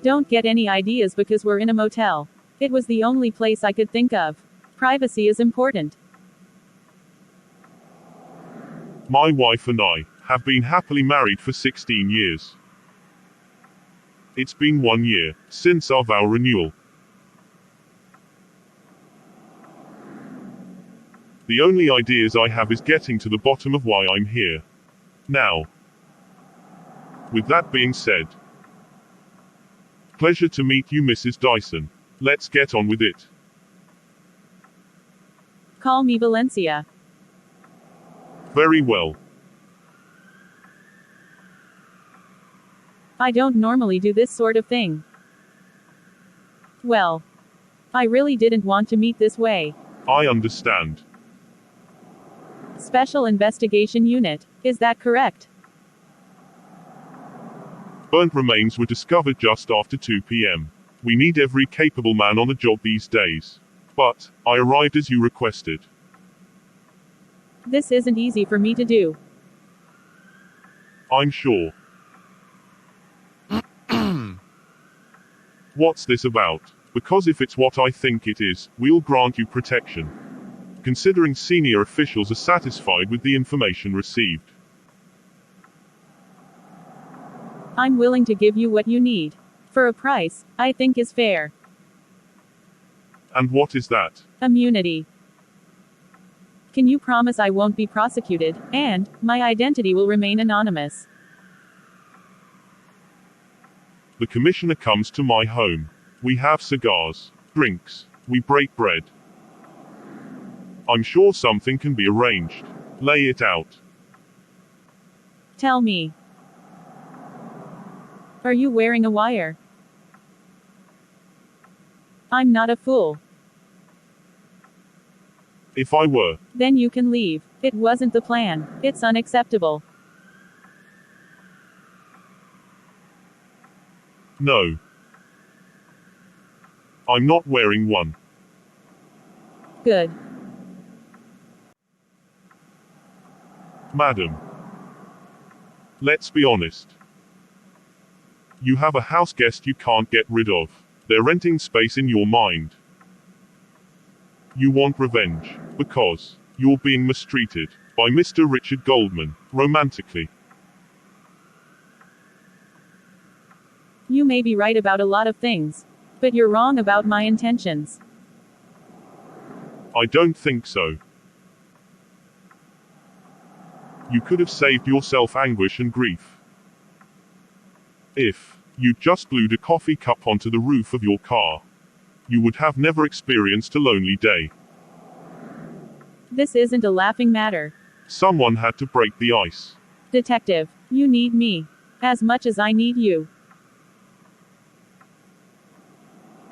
Don't get any ideas because we're in a motel. It was the only place I could think of. Privacy is important. My wife and I have been happily married for 16 years. It's been 1 year since our vow renewal. The only ideas I have is getting to the bottom of why I'm here now. With that being said, pleasure to meet you, Mrs. Dyson. Let's get on with it. Call me Valencia. Very well. I don't normally do this sort of thing. Well, I really didn't want to meet this way. I understand. Special Investigation Unit, is that correct? Burnt remains were discovered just after 2 p.m. We need every capable man on the job these days. But I arrived as you requested. This isn't easy for me to do. I'm sure. What's this about? Because if it's what I think it is, we'll grant you protection. Considering senior officials are satisfied with the information received. I'm willing to give you what you need. For a price, I think is fair. And what is that? Immunity. Can you promise I won't be prosecuted, and my identity will remain anonymous? The commissioner comes to my home. We have cigars, drinks, we break bread. I'm sure something can be arranged. Lay it out. Tell me. Are you wearing a wire? I'm not a fool. If I were. Then you can leave. It wasn't the plan. It's unacceptable. No. I'm not wearing one. Good. Madam. Let's be honest. You have a house guest you can't get rid of. They're renting space in your mind. You want revenge, because you're being mistreated by Mr. Richard Goldman, romantically. You may be right about a lot of things, but you're wrong about my intentions. I don't think so. You could have saved yourself anguish and grief. If you just glued a coffee cup onto the roof of your car, you would have never experienced a lonely day. This isn't a laughing matter. Someone had to break the ice. Detective, you need me as much as I need you.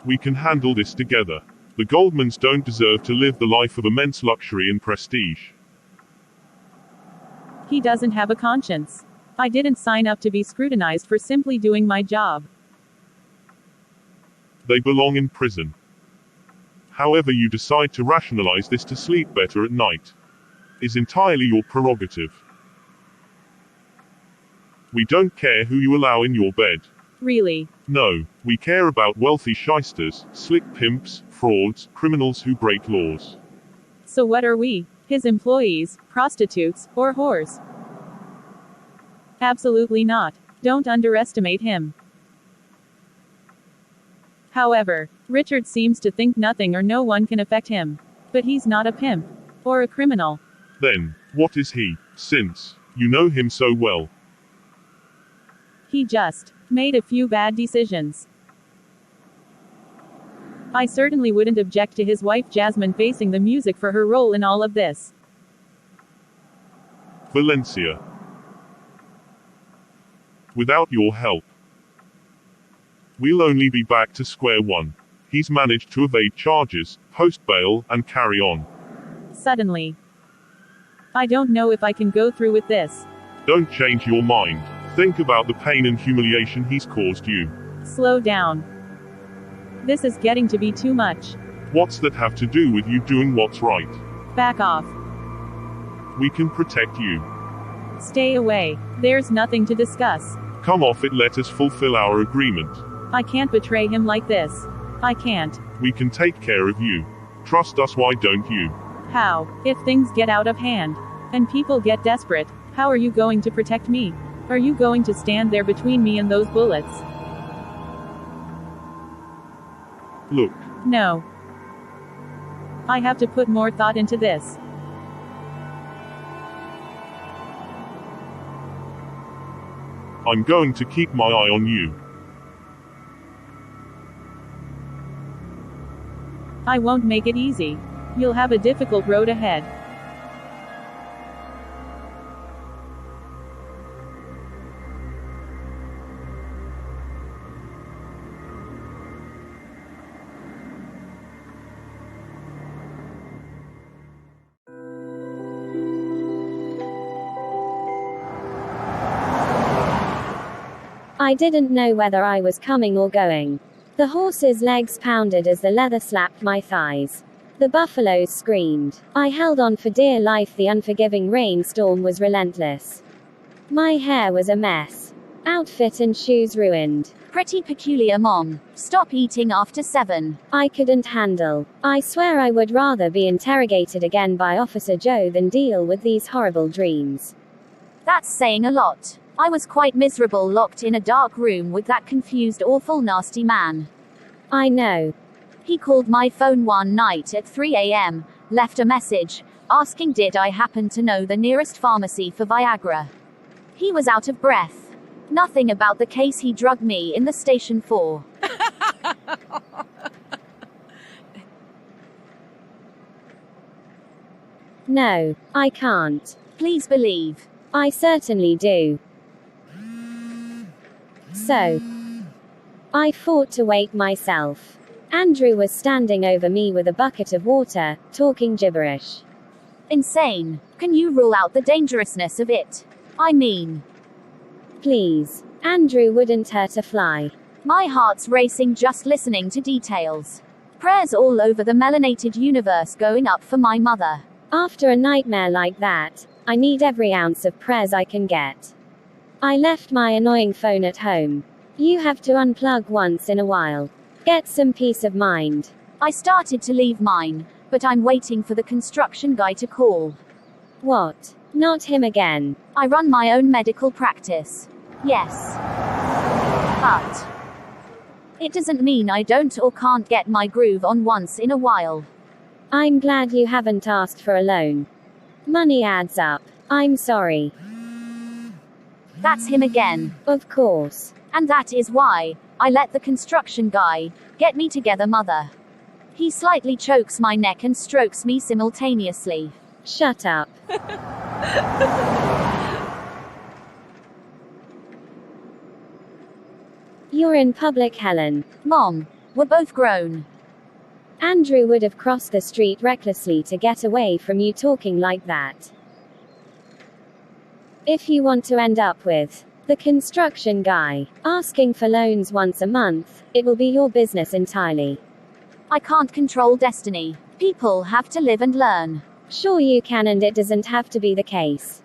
We can handle this together. The Goldmans don't deserve to live the life of immense luxury and prestige. He doesn't have a conscience. I didn't sign up to be scrutinized for simply doing my job. They belong in prison. However you decide to rationalize this to sleep better at night is entirely your prerogative. We don't care who you allow in your bed. Really? No, we care about wealthy shysters, slick pimps, frauds, criminals who break laws. So what are we? His employees, prostitutes, or whores? Absolutely not. Don't underestimate him. However, Richard seems to think nothing or no one can affect him. But he's not a pimp. Or a criminal. Then, what is he, since you know him so well? He just made a few bad decisions. I certainly wouldn't object to his wife Jasmine facing the music for her role in all of this. Valencia. Without your help, we'll only be back to square one. He's managed to evade charges, post bail, and carry on. Suddenly. I don't know if I can go through with this. Don't change your mind. Think about the pain and humiliation he's caused you. Slow down. This is getting to be too much. What's that have to do with you doing what's right? Back off. We can protect you. Stay away. There's nothing to discuss. Come off it, let us fulfill our agreement. I can't betray him like this. I can't. We can take care of you. Trust us, why don't you? How? If things get out of hand and people get desperate, how are you going to protect me? Are you going to stand there between me and those bullets? Look, No. I have to put more thought into this. I'm going to keep my eye on you. I won't make it easy. You'll have a difficult road ahead. I didn't know whether I was coming or going. The horse's legs pounded as the leather slapped my thighs. The buffaloes screamed. I held on for dear life. The unforgiving rainstorm was relentless. My hair was a mess. Outfit and shoes ruined. Pretty peculiar, Mom. Stop eating after 7. I couldn't handle. I swear I would rather be interrogated again by Officer Joe than deal with these horrible dreams. That's saying a lot. I was quite miserable locked in a dark room with that confused, awful, nasty man. I know. He called my phone one night at 3 a.m., left a message, asking did I happen to know the nearest pharmacy for Viagra. He was out of breath. Nothing about the case he drugged me in the station for. No, I can't. Please believe. I certainly do. So, I fought to wake myself. Andrew was standing over me with a bucket of water, talking gibberish. Insane. Can you rule out the dangerousness of it? I mean, Please. Andrew wouldn't hurt a fly. my heart's racing just listening to details. Prayers all over the melanated universe going up for my mother. After a nightmare like that, I need every ounce of prayers I can get. I left my annoying phone at home. You have to unplug once in a while. Get some peace of mind. I started to leave mine, but I'm waiting for the construction guy to call. What? Not him again. I run my own medical practice. Yes. But it doesn't mean I don't or can't get my groove on once in a while. I'm glad you haven't asked for a loan. Money adds up. I'm sorry. That's him again. Of course. And that is why I let the construction guy get me together, mother. He slightly chokes my neck and strokes me simultaneously. Shut up. You're in public, Helen. Mom, we're both grown. Andrew would have crossed the street recklessly to get away from you talking like that. If you want to end up with the construction guy asking for loans once a month, it will be your business entirely. I can't control destiny. People have to live and learn. Sure you can, and it doesn't have to be the case.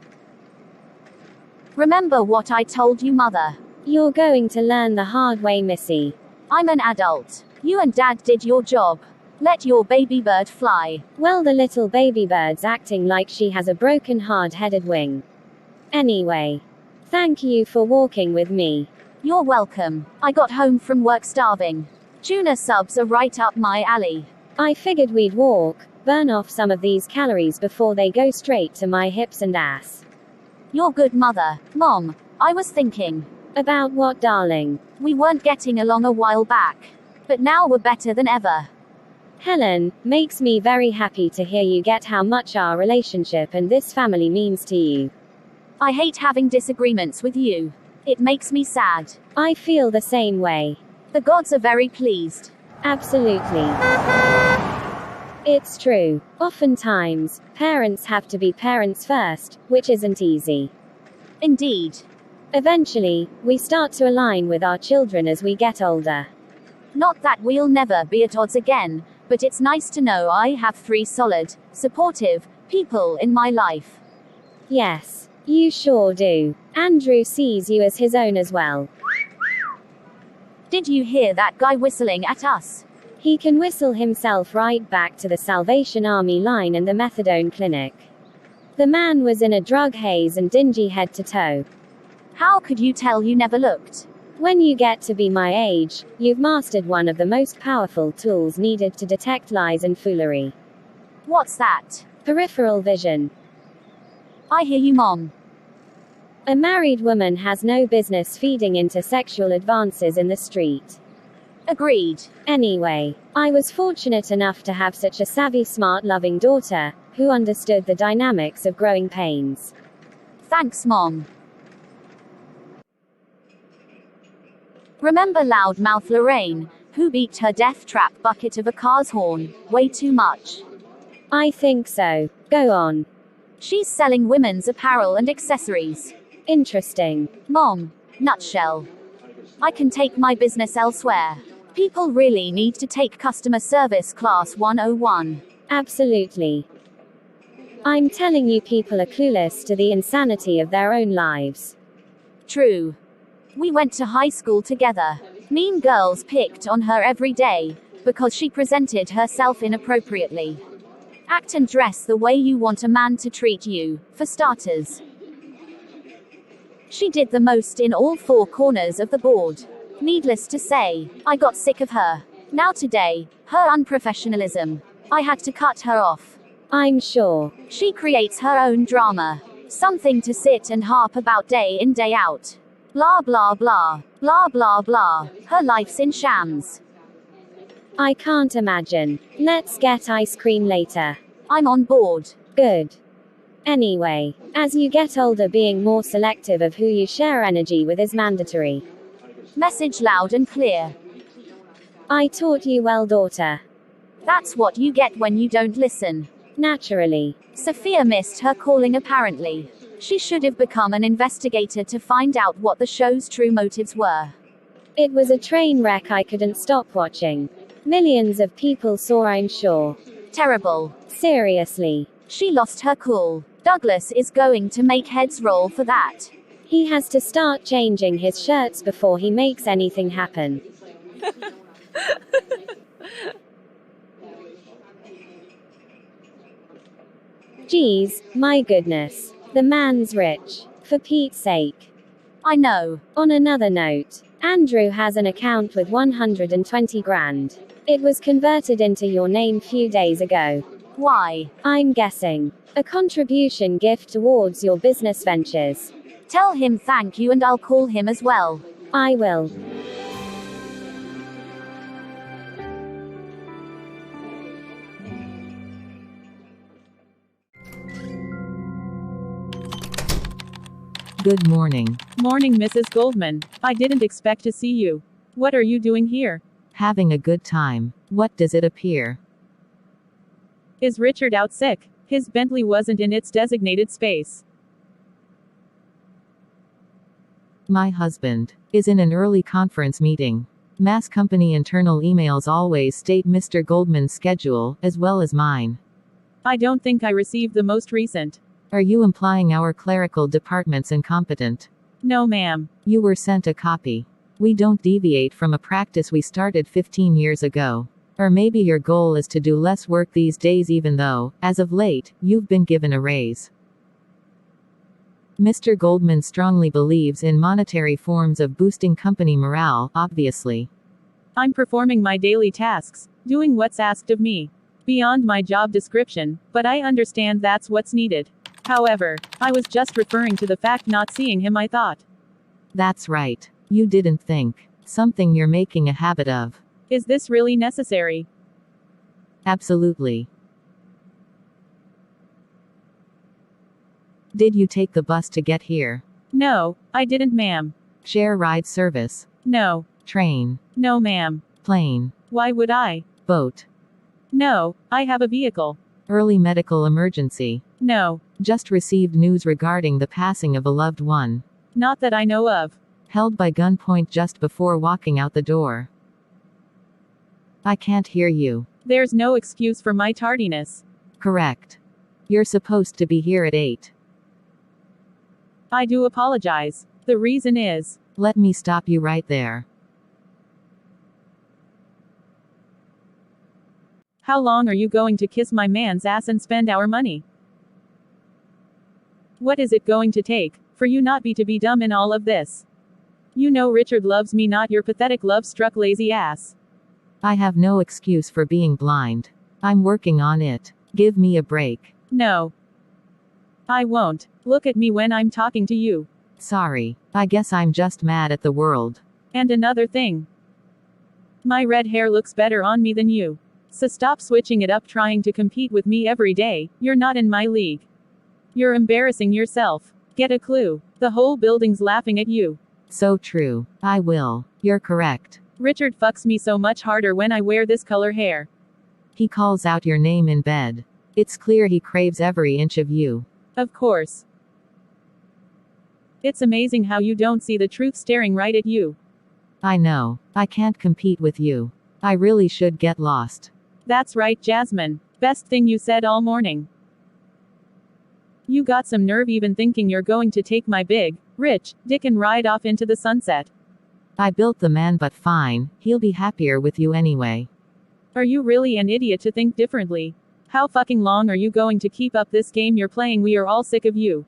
Remember what I told you, mother. You're going to learn the hard way, Missy. I'm an adult. You and Dad did your job. Let your baby bird fly. Well, the little baby bird's acting like she has a broken hard-headed wing. Anyway, thank you for walking with me. You're welcome. I got home from work starving. Tuna subs are right up my alley. I figured we'd walk, burn off some of these calories before they go straight to my hips and ass. You're good, mother. Mom, I was thinking. About what, darling? We weren't getting along a while back. But now we're better than ever. Helen, makes me very happy to hear you get how much our relationship and this family means to you. I hate having disagreements with you. It makes me sad. I feel the same way. The gods are very pleased. Absolutely. It's true. Oftentimes, parents have to be parents first, which isn't easy. Indeed. Eventually, we start to align with our children as we get older. Not that we'll never be at odds again, but it's nice to know I have 3 solid, supportive people in my life. Yes, you sure do. Andrew sees you as his own as well. Did you hear that guy whistling at us? He can whistle himself right back to the Salvation Army line and the methadone clinic. The man was in a drug haze and dingy head to toe. How could you tell? You never looked. When you get to be my age, you've mastered one of the most powerful tools needed to detect lies and foolery. What's that? Peripheral vision. I hear you, Mom. A married woman has no business feeding into sexual advances in the street. Agreed. Anyway, I was fortunate enough to have such a savvy, smart, loving daughter, who understood the dynamics of growing pains. Thanks, Mom. Remember loudmouth Lorraine, who beat her death trap bucket of a car's horn, way too much? I think so. Go on. She's selling women's apparel and accessories. Interesting. Mom, nutshell. I can take my business elsewhere. People really need to take customer service class 101. Absolutely. I'm telling you, people are clueless to the insanity of their own lives. True. We went to high school together. Mean girls picked on her every day, because she presented herself inappropriately. Act and dress the way you want a man to treat you, for starters. She did the most in all four corners of the board. Needless to say, I got sick of her. Now today, her unprofessionalism. I had to cut her off. I'm sure. She creates her own drama. Something to sit and harp about day in, day out. Blah blah blah. Blah blah blah. Her life's in shams. I can't imagine. Let's get ice cream later. I'm on board. Good. Anyway, as you get older, being more selective of who you share energy with is mandatory. Message loud and clear. I taught you well, daughter. That's what you get when you don't listen. Naturally. Sophia missed her calling apparently. She should have become an investigator to find out what the show's true motives were. It was a train wreck I couldn't stop watching. Millions of people saw, I'm sure. Terrible. Seriously. She lost her cool. Douglas is going to make heads roll for that. He has to start changing his shirts before he makes anything happen. Geez, my goodness. The man's rich. For Pete's sake. I know. On another note, Andrew has an account with 120 grand. It was converted into your name few days ago. Why? I'm guessing. A contribution gift towards your business ventures. Tell him thank you and I'll call him as well. I will. Good morning. Morning, Mrs. Goldman. I didn't expect to see you. What are you doing here? Having a good time. What does it appear? Is Richard out sick? His Bentley wasn't in its designated space. My husband is in an early conference meeting. Mass company internal emails always state Mr. Goldman's schedule, as well as mine. I don't think I received the most recent. Are you implying our clerical department's incompetent? No, ma'am. You were sent a copy. We don't deviate from a practice we started 15 years ago. Or maybe your goal is to do less work these days, even though, as of late, you've been given a raise. Mr. Goldman strongly believes in monetary forms of boosting company morale, obviously. I'm performing my daily tasks, doing what's asked of me. Beyond my job description, but I understand that's what's needed. However, I was just referring to the fact not seeing him, I thought. That's right. You didn't think. Something you're making a habit of. Is this really necessary? Absolutely. Did you take the bus to get here? No, I didn't, ma'am. Share ride service? No. Train? No, ma'am. Plane? Why would I? Boat? No, I have a vehicle. Early medical emergency? No. Just received news regarding the passing of a loved one. Not that I know of. Held by gunpoint just before walking out the door. I can't hear you. There's no excuse for my tardiness. Correct. You're supposed to be here at 8. I do apologize. The reason is, Let me stop you right there. How long are you going to kiss my man's ass and spend our money? What is it going to take for you not to be dumb in all of this? You know Richard loves me, not your pathetic love-struck lazy ass. I have no excuse for being blind. I'm working on it. Give me a break. No. I won't. Look at me when I'm talking to you. Sorry. I guess I'm just mad at the world. And another thing. My red hair looks better on me than you. So stop switching it up trying to compete with me every day. You're not in my league. You're embarrassing yourself. Get a clue. The whole building's laughing at you. So true. I will. You're correct. Richard fucks me so much harder when I wear this color hair. He calls out your name in bed. It's clear he craves every inch of you. Of course. It's amazing how you don't see the truth staring right at you. I know. I can't compete with you. I really should get lost. That's right, Jasmine. Best thing you said all morning. You got some nerve even thinking you're going to take my big, rich, dick and ride off into the sunset. I built the man, but fine, he'll be happier with you anyway. Are you really an idiot to think differently? How fucking long are you going to keep up this game you're playing? We are all sick of you.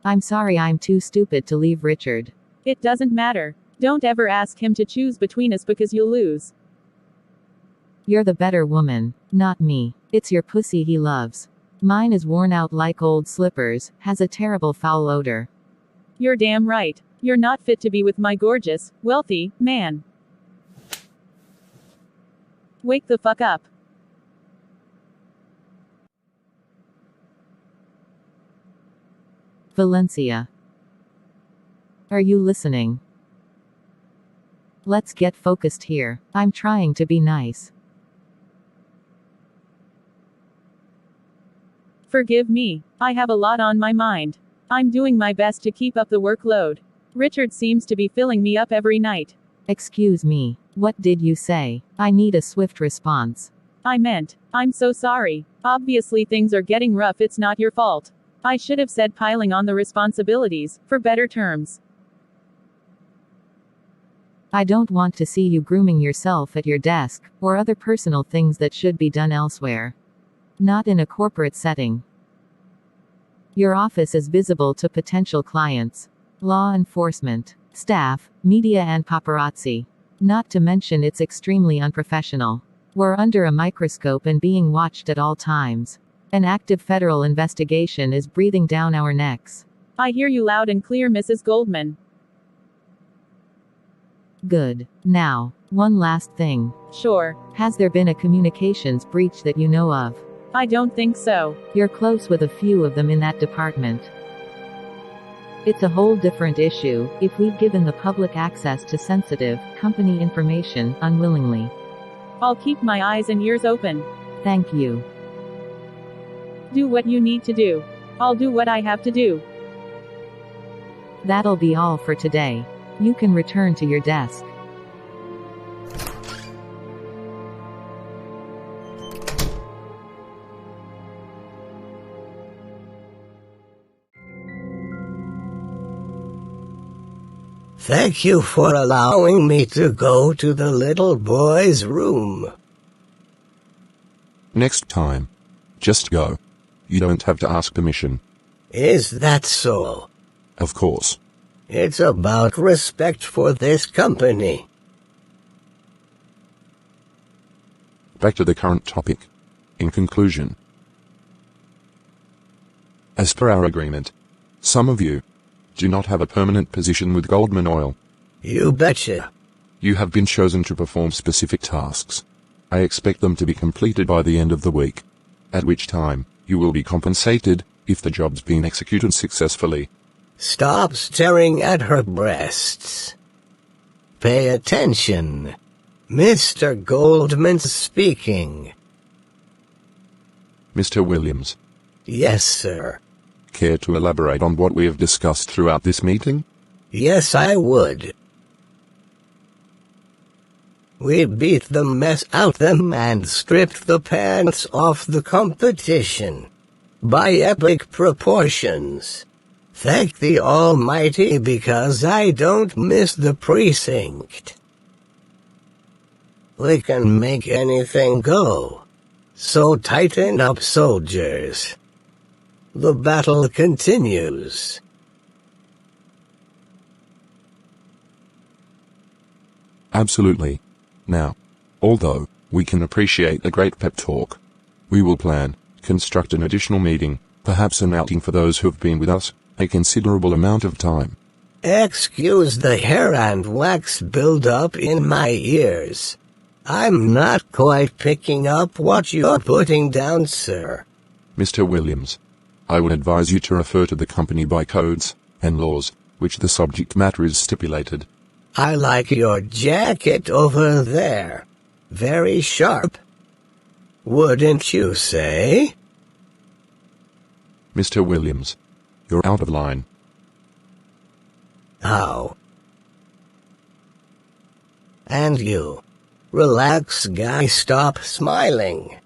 I'm sorry, I'm too stupid to leave Richard. It doesn't matter. Don't ever ask him to choose between us because you'll lose. You're the better woman, not me. It's your pussy he loves. Mine is worn out like old slippers, has a terrible foul odor. You're damn right. You're not fit to be with my gorgeous, wealthy man. Wake the fuck up. Valencia. Are you listening? Let's get focused here. I'm trying to be nice. Forgive me. I have a lot on my mind. I'm doing my best to keep up the workload. Richard seems to be filling me up every night. Excuse me. What did you say? I need a swift response. I meant, I'm so sorry. Obviously things are getting rough, it's not your fault. I should have said piling on the responsibilities, for better terms. I don't want to see you grooming yourself at your desk, or other personal things that should be done elsewhere. Not in a corporate setting. Your office is visible to potential clients, law enforcement, staff, media and paparazzi. Not to mention it's extremely unprofessional. We're under a microscope and being watched at all times. An active federal investigation is breathing down our necks. I hear you loud and clear, Mrs. Goldman. Good. Now, one last thing. Sure. Has there been a communications breach that you know of? I don't think so. You're close with a few of them in that department. It's a whole different issue if we've given the public access to sensitive, company information, unwillingly. I'll keep my eyes and ears open. Thank you. Do what you need to do. I'll do what I have to do. That'll be all for today. You can return to your desk. Thank you for allowing me to go to the little boy's room. Next time. Just go. You don't have to ask permission. Is that so? Of course. It's about respect for this company. Back to the current topic. In conclusion, as per our agreement, some of you do not have a permanent position with Goldman Oil. You betcha. You have been chosen to perform specific tasks. I expect them to be completed by the end of the week, at which time you will be compensated if the job's been executed successfully. Stop staring at her breasts. Pay attention. Mr. Goldman speaking. Mr. Williams, Yes, sir. care to elaborate on what we have discussed throughout this meeting? Yes, I would. We beat the mess out them and stripped the pants off the competition. By epic proportions. Thank the Almighty because I don't miss the precinct. We can make anything go. So tighten up, soldiers. The battle continues. Absolutely. Now, although we can appreciate the great pep talk, we will construct an additional meeting, perhaps an outing for those who have been with us a considerable amount of time. Excuse the hair and wax build-up in my ears. I'm not quite picking up what you're putting down, sir. Mr. Williams, I would advise you to refer to the company by codes and laws, which the subject matter is stipulated. I like your jacket over there. Very sharp. Wouldn't you say? Mr. Williams, you're out of line. How? And you. Relax, guy, stop smiling.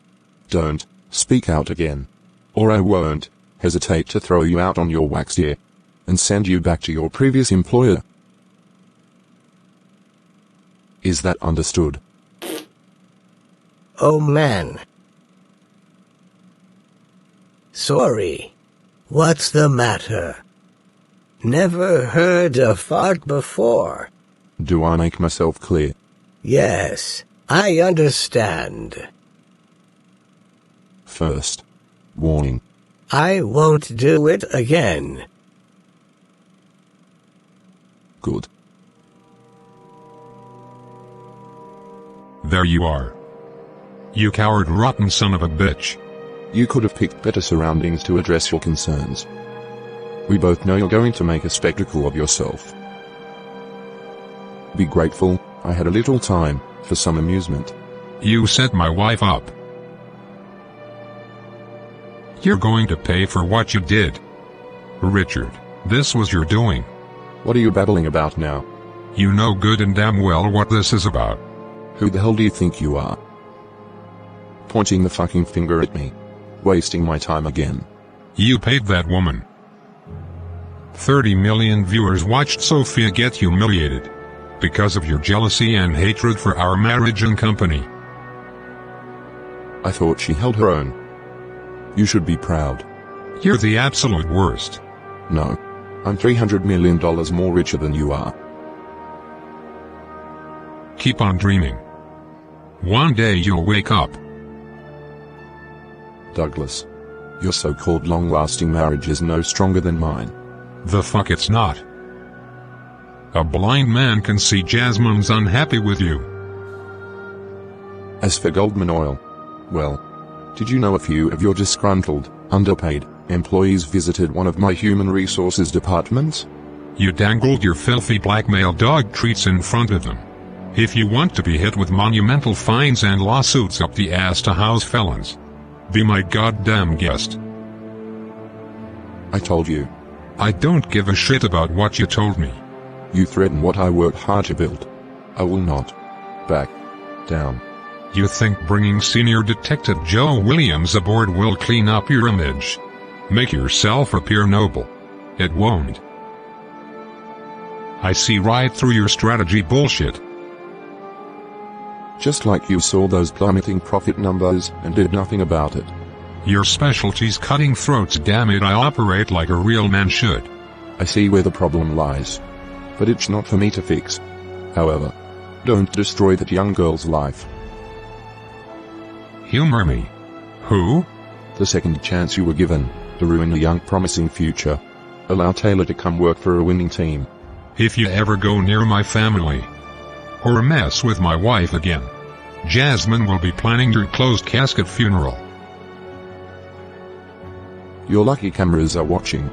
Don't speak out again, or I won't hesitate to throw you out on your wax ear and send you back to your previous employer. Is that understood? Oh man. Sorry. What's the matter? Never heard a fart before. Do I make myself clear? Yes, I understand. First warning. I won't do it again. Good. There you are. You coward rotten son of a bitch. You could have picked better surroundings to address your concerns. We both know you're going to make a spectacle of yourself. Be grateful I had a little time for some amusement. You set my wife up. You're going to pay for what you did. Richard, this was your doing. What are you babbling about now? You know good and damn well what this is about. Who the hell do you think you are? Pointing the fucking finger at me. Wasting my time again. You paid that woman. 30 million viewers watched Sophia get humiliated because of your jealousy and hatred for our marriage and company. I thought she held her own. You should be proud. You're the absolute worst. No. I'm $300 million more richer than you are. Keep on dreaming. One day you'll wake up. Douglas, your so-called long-lasting marriage is no stronger than mine. The fuck it's not. A blind man can see Jasmine's unhappy with you. As for Goldman Oil, well, did you know a few of your disgruntled, underpaid employees visited one of my human resources departments? You dangled your filthy blackmail dog treats in front of them. If you want to be hit with monumental fines and lawsuits up the ass to house felons, be my goddamn guest. I told you. I don't give a shit about what you told me. You threaten what I worked hard to build. I will not back down. You think bringing Senior Detective Joe Williams aboard will clean up your image? Make yourself appear noble? It won't. I see right through your strategy bullshit. Just like you saw those plummeting profit numbers and did nothing about it. Your specialty's cutting throats, damn it, I operate like a real man should. I see where the problem lies. But it's not for me to fix. However, don't destroy that young girl's life. Humor me. Who? The second chance you were given to ruin a young promising future. Allow Taylor to come work for a winning team. If you ever go near my family, or mess with my wife again, Jasmine will be planning your closed casket funeral. Your lucky cameras are watching.